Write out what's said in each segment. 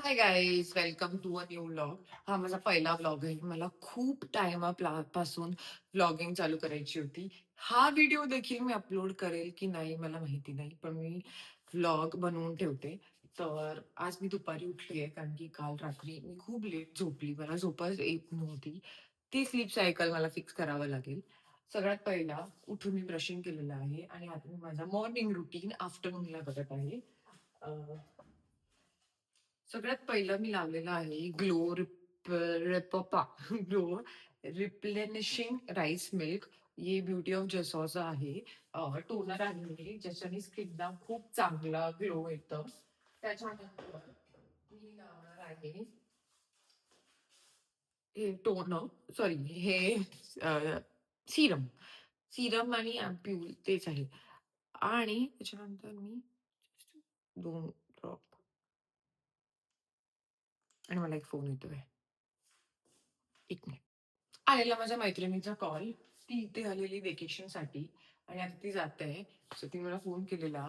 High guys, welcome to a new vlog. हा माझा पहिला व्लॉग आहे. मला खूप पासून व्लॉगिंग चालू करायची होती. हा व्हिडिओ देखील मी अपलोड करेल की नाही मला माहिती नाही, पण मी व्लॉग बनवून ठेवते. तर आज मी दुपारी उठली आहे कारण की काल रात्री मी खूप लेट झोपली. मला झोपच येत नव्हती. ती स्लीप सायकल मला फिक्स करावं लागेल. सगळ्यात पहिला उठून मी ब्रशिंग केलेलं आहे आणि आता मी माझा मॉर्निंग रुटीन आफ्टरनूनला बघत आहे. सगळ्यात पहिलं मी लावलेलं आहे रिपपा ग्लो रिप्लेनिशिंग राईस मिल्क. ये ब्युटी ऑफ जसॉचा आहे. टोनर आहे ज्याच्याने स्किनला खूप चांगला ग्लो येतं. त्याच्यानंतर मी लावणार आहे हे टोनर, सॉरी, हे सिरम. सिरम आणि अँप्यूल तेच आहे. आणि त्याच्यानंतर मी 2 ड्रॉप. आणि मला एक फोन येतोय. एक मिनिट. आलेला माझ्या मैत्रिणीचा कॉल. ती इथे आलेली व्हेकेशनसाठी आणि आता ती जाते. सो ती मला फोन केलेला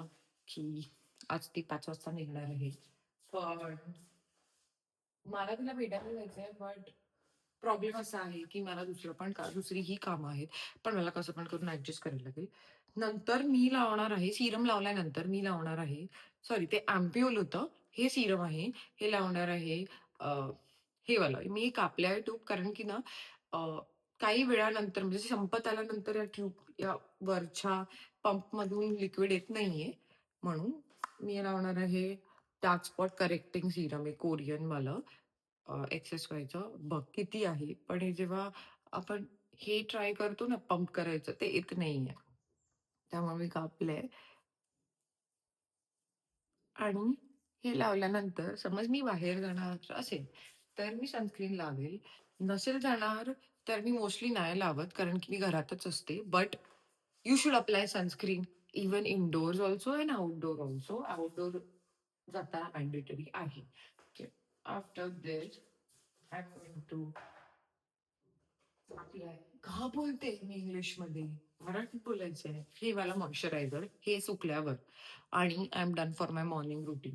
की आज ती 5 वाजता निघणार आहे. पण मला तिला भेटायला जायचंय, बट प्रॉब्लेम असा आहे की मला दुसरीही कामं आहेत. पण मला कसं पण करून ऍडजस्ट करायला लागेल. नंतर मी लावणार आहे, सिरम लावल्यानंतर मी लावणार आहे, सॉरी ते अँप्युल होतं, हे सिरम आहे. हे लावणार आहे हे वालं. मी कापलं आहे ट्यूब कारण की ना अ, काही वेळानंतर म्हणजे संपत आल्यानंतर या ट्यूब या वरच्या पंपमधून लिक्विड येत नाहीये. म्हणून मी लावणार आहे डार्क स्पॉट करेक्टिंग सिरम आहे कोरियनवालं. एक्सेस व्हायचं बघ किती आहे. पण हे जेव्हा आपण हे ट्राय करतो ना पंप करायचं ते येत नाहीये. त्यामुळे मी कापलंय. आणि हे लावल्यानंतर समज मी बाहेर जाणार असेल, तर मी सनस्क्रीन लावेल. नसेल जाणार, तर मी मोस्टली नाही लावत कारण की मी घरातच असते. But you should apply sunscreen even indoors also and outdoor also. Outdoor जाताना मॅन्डेटरी आहे. After this I am going to apply. का बोलते मी इंग्लिशमध्ये? मराठीत बोलायचंय. हे वाला मॉइश्चरायझर हे सुकल्यावर आणि I am done for my morning routine.